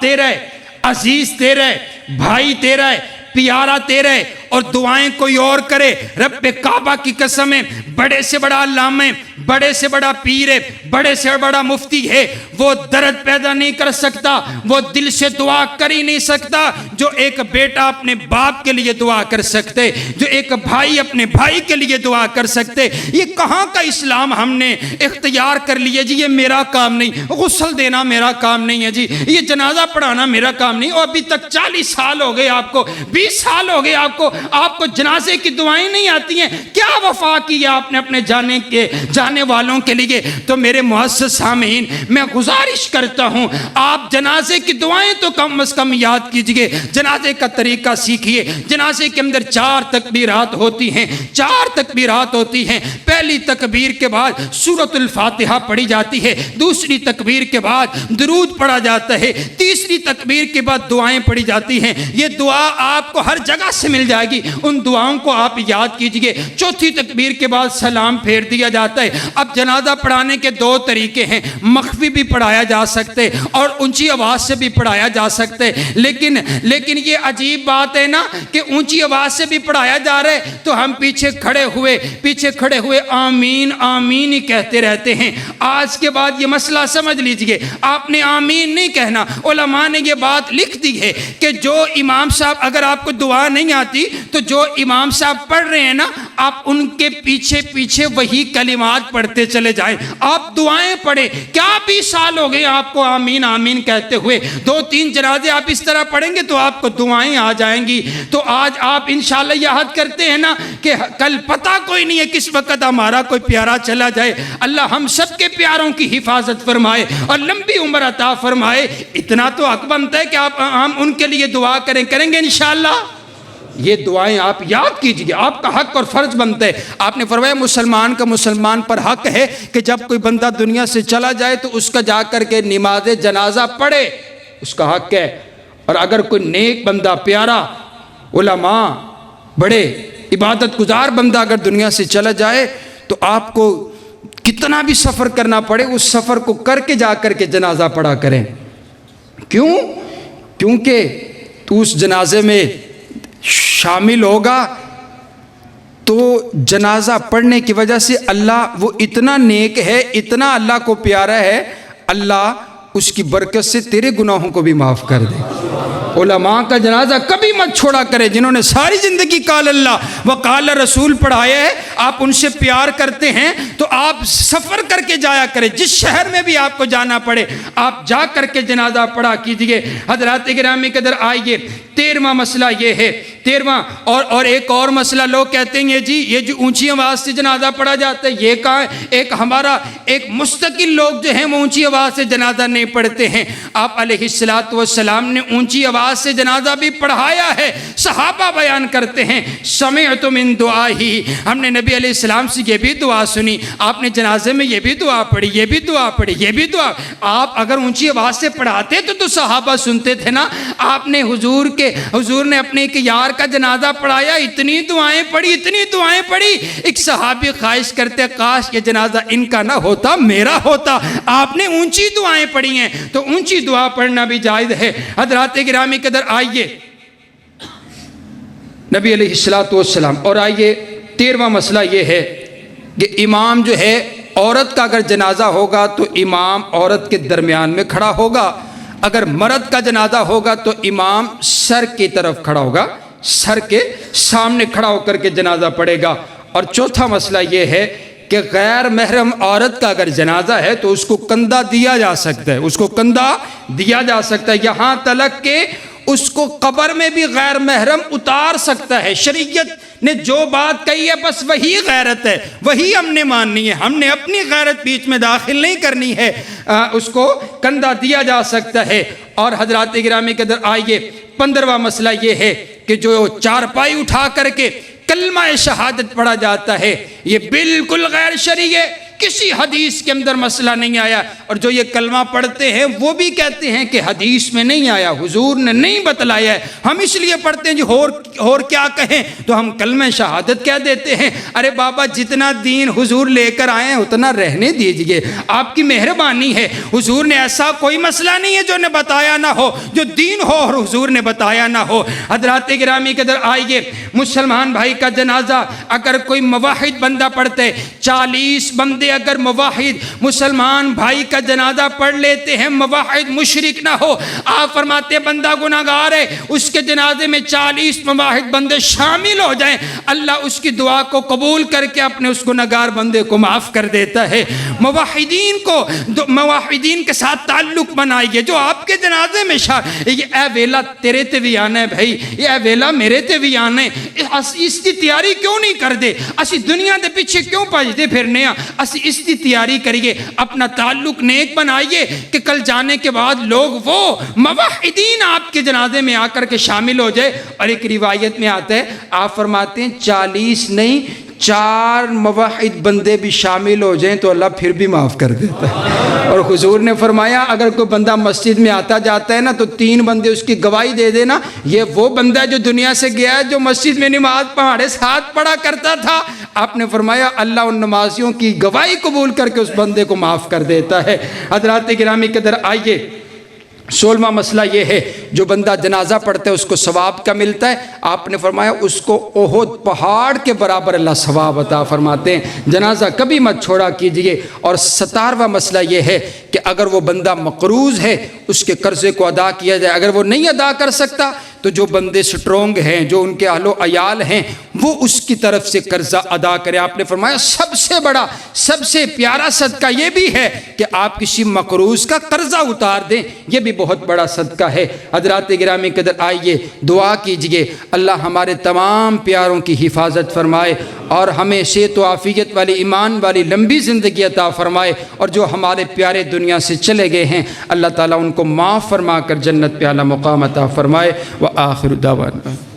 तेरा है, अजीज तेरा है, भाई तेरा है, प्यारा तेरा है, और दुआएं कोई और करे। रब्बे काबा की कसम है, बड़े से बड़ा अल्लामा है, बड़े से बड़ा पीर है, बड़े से बड़ा मुफ्ती है, वो दर्द पैदा नहीं कर सकता, वो दिल से दुआ कर ही नहीं सकता जो एक बेटा अपने बाप के लिए दुआ कर सकते, जो एक भाई अपने भाई के लिए दुआ कर सकते। ये कहाँ का इस्लाम हमने इख्तियार कर लिया जी? ये मेरा काम नहीं, गुस्ल देना मेरा काम नहीं है जी, ये जनाजा पढ़ाना मेरा काम नहीं। और अभी तक 40 साल हो गए आपको, 20 साल हो गए आपको जनाजे की दुआएं नहीं आती हैं। क्या वफा की है आपने अपने जाने वालों के लिए? तो मेरे मुअज़्ज़ज़ सामीन, मैं गुजारिश करता हूं, आप जनाजे की दुआएं तो कम से कम याद कीजिए, जनाजे का तरीका सीखिए। जनाजे के अंदर 4 तकबीरात होती हैं, 4 तकबीरात होती हैं। पहली तकबीर के बाद सूरतुल फातिहा पढ़ी जाती है, दूसरी तकबीर के बाद दुरूद पढ़ा जाता है, तीसरी तकबीर के बाद दुआएं पढ़ी जाती हैं। ये दुआ आपको हर जगह से मिल जाएगी, उन दुआओं को आप याद कीजिए। चौथी तकबीर के बाद सलाम फेर दिया जाता है। अब जनाजा पढ़ाने के 2 तरीके हैं, मख्फी भी पढ़ाया जा सकते और ऊंची आवाज से भी पढ़ाया जा सकते। लेकिन ये अजीब बात है ना कि ऊंची आवाज से भी पढ़ाया जा रहा है तो हम पीछे खड़े हुए आमीन आमीन ही कहते रहते हैं। आज के बाद ये मसला समझ लीजिए, आपने आमीन नहीं कहना। उलमा ने ये बात लिख दी है कि जो इमाम साहब, अगर आपको दुआ नहीं आती तो जो इमाम साहब पढ़ रहे हैं ना, आप उनके पीछे पीछे वही कलिमात पढ़ते चले जाएं, आप दुआएं पढ़े। क्या 20 साल हो गए आपको आमीन आमीन कहते हुए? 2-3 जनाजे आप इस तरह पढ़ेंगे तो आपको दुआएं आ जाएंगी। तो आज आप इंशाल्लाह याद करते हैं ना कि कल पता कोई नहीं है किस वक्त हमारा कोई प्यारा चला जाए। अल्लाह हम सबके प्यारों की हिफाजत फरमाए और लंबी उम्र अता फरमाए। इतना तो हक बनता है कि हम उनके लिए दुआ करेंगे इंशाल्लाह। ये दुआएं आप याद कीजिए, आपका हक और फर्ज बनता है। आपने फरमाया मुसलमान का मुसलमान पर हक है कि जब कोई बंदा दुनिया से चला जाए तो उसका जाकर के नमाज जनाजा पढ़े, उसका हक है। और अगर कोई नेक बंदा, प्यारा उलमा, बड़े इबादत गुजार बंदा अगर दुनिया से चला जाए तो आपको कितना भी सफ़र करना पड़े, उस सफ़र को करके जाकर के जनाजा पढ़ा करें। क्यों? क्योंकि तो उस जनाजे में शामिल होगा तो जनाजा पढ़ने की वजह से अल्लाह, वो इतना नेक है, इतना अल्लाह को प्यारा है, अल्लाह उसकी बरकत से तेरे गुनाहों को भी माफ़ कर दे। उलमा का जनाजा कभी मत छोड़ा करें, जिन्होंने सारी ज़िंदगी काल अल्लाह व काल रसूल पढ़ाया है। आप उनसे प्यार करते हैं तो आप सफ़र करके जाया करें, जिस शहर में भी आपको जाना पड़े आप जा करके जनाजा पढ़ा कीजिए। हज़रात गिरामी कदर आइए, 13वां मसला ये है, 13वां। और एक और मसला, लोग कहते हैं जी ये जो ऊंची आवाज़ से जनाजा पढ़ा जाता है, ये कहाँ है? एक हमारा एक मुस्तकिल लोग जो हैं वो ऊंची आवाज़ से जनाजा नहीं पढ़ते हैं। आप अलैहिस्सलातु वस्सलाम ने ऊंची आवाज़ से जनाजा भी पढ़ाया है। सहाबा बयान करते हैं, समिअतु मिन दुआही, हमने नबी अलैहिस्सलाम से ये भी दुआ सुनी, आपने जनाजे में ये भी दुआ पढ़ी, ये भी दुआ पढ़ी, ये भी दुआ। आप अगर ऊंची आवाज़ से पढ़ाते तो सहाबा सुनते थे ना। आपने हुजूर ने अपने एक यार का जनाजा पढ़ाया, इतनी दुआएं पढ़ी। एक सहाबी ख्वाहिश करते, काश ये जनाजा इनका ना होता, मेरा होता। आपने ऊंची दुआएं पढ़ी हैं तो ऊंची दुआ पढ़ना भी जायज़ है। हज़रात गिरामी कदर आइए, नबी अलैहिस्सलातु वस्सलाम। और आइए 13वां मसला ये है कि इमाम जो है, औरत का अगर जनाजा होगा तो इमाम औरत के दरमियान में खड़ा होगा, अगर मर्द का जनाजा होगा तो इमाम सर की तरफ खड़ा होगा, सर के सामने खड़ा होकर के जनाजा पड़ेगा। और चौथा मसला ये है कि गैर महरम औरत का अगर जनाजा है तो उसको कंधा दिया जा सकता है, उसको कंधा दिया जा सकता है, यहाँ तलक के उसको कब्र में भी गैर महरम उतार सकता है। शरीयत ने जो बात कही है बस वही गैरत है, वही हमने माननी है, हमने अपनी गैरत बीच में दाखिल नहीं करनी है। उसको कंधा दिया जा सकता है। और हजरात गिरामी के अंदर आइए, 15वां मसला ये है कि जो चारपाई उठा करके कलमा शहादत पढ़ा जाता है, ये बिल्कुल गैर शरई है। किसी हदीस के अंदर मसला नहीं आया। और जो ये कलमा पढ़ते हैं वो भी कहते हैं कि हदीस में नहीं आया, हुजूर ने नहीं बतलाया है, हम इसलिए पढ़ते हैं जी और क्या कहें, तो हम कलमे शहादत कह देते हैं। अरे बाबा, जितना दीन हुजूर लेकर आए हैं उतना रहने दीजिए, आपकी मेहरबानी है। हुजूर ने ऐसा कोई मसला नहीं है जो ने बताया ना हो, जो दीन हो और हुजूर ने बताया ना हो। हजरात गिरामी के अंदर आइए, मुसलमान भाई का जनाजा अगर कोई मुवाहिद बंदा पढ़ते, 40 बंदे अगर मुवाहिद मुसलमान भाई का जनाजा पढ़ लेते हैं, मुवाहिद मुशरिक ना हो, आप फरमाते बंदा गुनाहगार है, उसके जनाजे में 40 मुवाहिद बंदे शामिल हो जाएं, अल्लाह उसकी दुआ को कबूल करके अपने उस गुनाहगार बंदे को माफ़ कर देता है। मुवाहिदीन के साथ ताल्लुक बनाइए। जो आपके जनाजे में ये ए वेला तेरे ते भी आना है भाई, ये वेला मेरे ते भी आना है, इसकी तैयारी क्यों नहीं कर दे, असी दुनिया के पीछे क्यों भजते फिरने, असी इसकी तैयारी करिए, अपना ताल्लुक नेक बनाइए कि कल जाने के बाद लोग वो मुवाहिदीन आपके जनाजे में आकर के शामिल हो जाए। और एक रिवायत में आता है, आप फरमाते हैं 40 नहीं 4 मुवाहिद बंदे भी शामिल हो जाएं तो अल्लाह फिर भी माफ़ कर देता है। और हुजूर ने फरमाया अगर कोई बंदा मस्जिद में आता जाता है ना तो 3 बंदे उसकी गवाही दे देना, ये वो बंदा है जो दुनिया से गया है, जो मस्जिद में नमाज पहाड़े साथ पढ़ा करता था। आपने फरमाया अल्लाह उन नमाजियों की गवाही कबूल करके उस बंदे को माफ़ कर देता है। हज़रात गिरामी के अंदर आइए, 16वां मसला ये है, जो बंदा जनाजा पढ़ता है उसको सवाब का मिलता है। आपने फरमाया उसको ओहद पहाड़ के बराबर अल्लाह सवाब अता फरमाते हैं। जनाजा कभी मत छोड़ा कीजिए। और 17वां मसला ये है कि अगर वो बंदा मकरूज़ है उसके कर्ज़े को अदा किया जाए। अगर वो नहीं अदा कर सकता तो जो बंदे स्ट्रोंग हैं, जो उनके अहलो अयाल हैं, वो उसकी तरफ से कर्जा अदा करें। आपने फरमाया सबसे बड़ा सबसे प्यारा सदका ये भी है कि आप किसी मकरूज़ का कर्जा उतार दें, ये भी बहुत बड़ा सदका है। हज़रात गिरामी के अंदर आइए, दुआ कीजिए अल्लाह हमारे तमाम प्यारों की हिफाजत फरमाए और हमें सेहत व आफियत वाली ईमान वाली लंबी ज़िंदगी अता फरमाए। और जो हमारे प्यारे दुनिया से चले गए हैं अल्लाह ताला उनको माफ़ फरमा कर जन्नत पे आला मुकाम अता फरमाए। व आखिर दावाना।